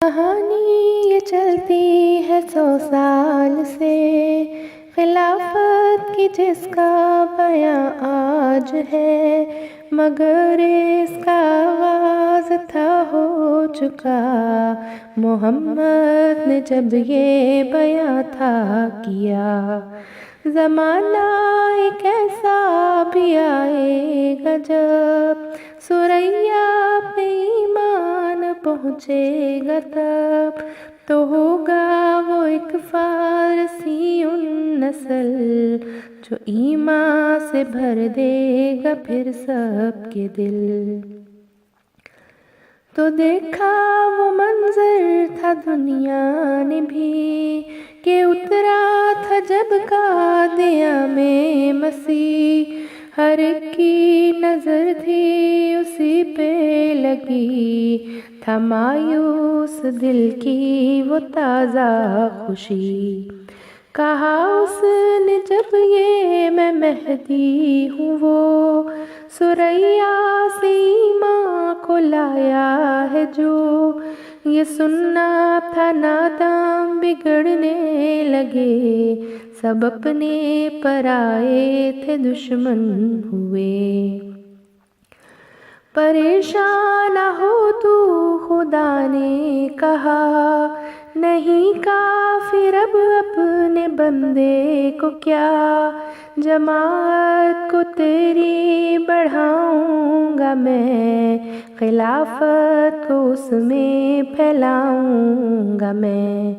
کہانی یہ چلتی ہے 100 سال سے، خلافت کی جس کا بیاں آج ہے، مگر اس کا آغاز تھا ہو چکا محمد نے جب یہ بیاں تھا کیا۔ زمانہ ایک ایسا بھی آئے گا جب ثریا پہ ایمان پہنچے گا، تب تو ہوگا وہ ایک فارسی نسل جو ایمان سے بھر دے گا پھر سب کے دل۔ تو دیکھا وہ منظر تھا دنیا نے بھی کہ اترا تھا جب قادیاں میں مسیح، ہر ایک کی نظر تھی اسی پہ لگی، تھا مایوس دل کی وہ تازہ خوشی۔ کہا اس نے جب یہ میں مہدی ہوں وہ ثریا سے ایمان کو لایا ہے جو، یہ سننا تھا نادام بگڑنے لگے، سب اپنے پرائے تھے دشمن ہوئے۔ پریشان نہ ہو تو خدا نے کہا، نہیں کافر اب اپنے بندے کو کیا، جماعت کو تیری بڑھاؤں گا میں، خلافت کو اس میں پھیلاؤں گا میں۔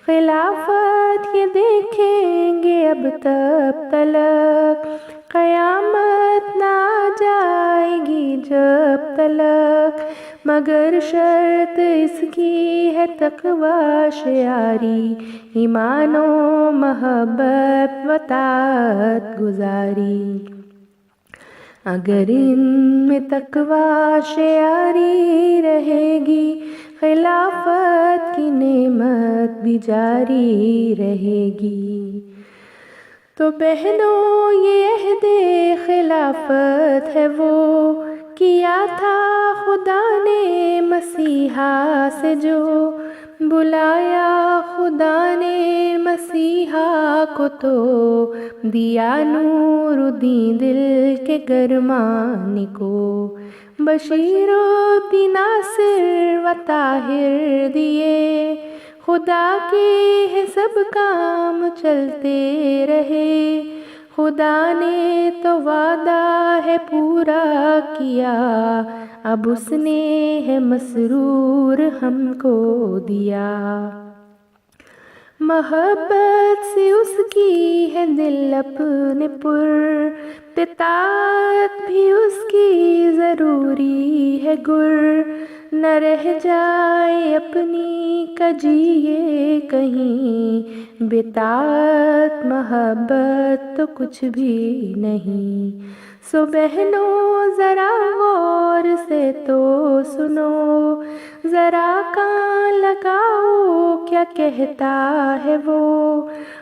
خلافت یہ دیکھیں گے اب تب تلک، قیامت نہ آ جائے گی جب تلک، مگر شرط اس کی ہے تقویٰ شعاری، ایمان و محبت و طاعت گزاری۔ اگر ان میں تقویٰ شعاری رہے گی، خلافت کی نعمت بھی جاری رہے گی۔ تو بہنوں یہ عہد خلافت ہے وہ کیا تھا خدا نے مسیحا سے، جو بلایا خدا نے مسیحا کو تو دیا نور دین دل کے گرمان کو، بشیر و ناصر و طاہر دیے، خدا کے ہے سب کام چلتے رہے، خدا نے تو وعدہ ہے پورا کیا، اب اس نے ہے مسرور ہم کو دیا۔ محبت سے اس کی ہے دل اپنے پر، اطاعت بھی اس کی ضروری ہے گر، نہ رہ جائے اپنی کجیے کہیں، بطاعت محبت تو کچھ بھی نہیں۔ سو بہنوں ذرا غور سے تو سنو، ذرا کان لگاؤ کیا کہتا ہے وہ،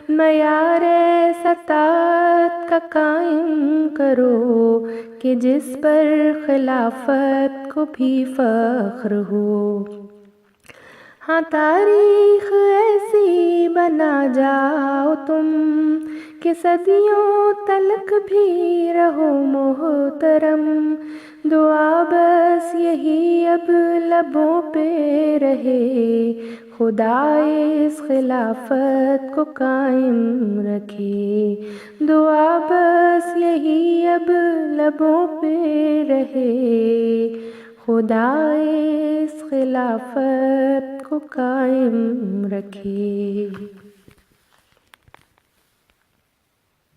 معیار ایسا طاعت کا قائم کرو کہ جس پر خلافت کو بھی فخر ہو۔ ہاں تاریخ ایسی بنا جاؤ تم کہ صدیوں تلک بھی رہو محترم، دعا بس یہی اب لبوں پہ رہے، خدا اس خلافت کو قائم رکھے، دعا بس یہی اب لبوں پہ رہے، خدا اس خلافت کو قائم رکھے۔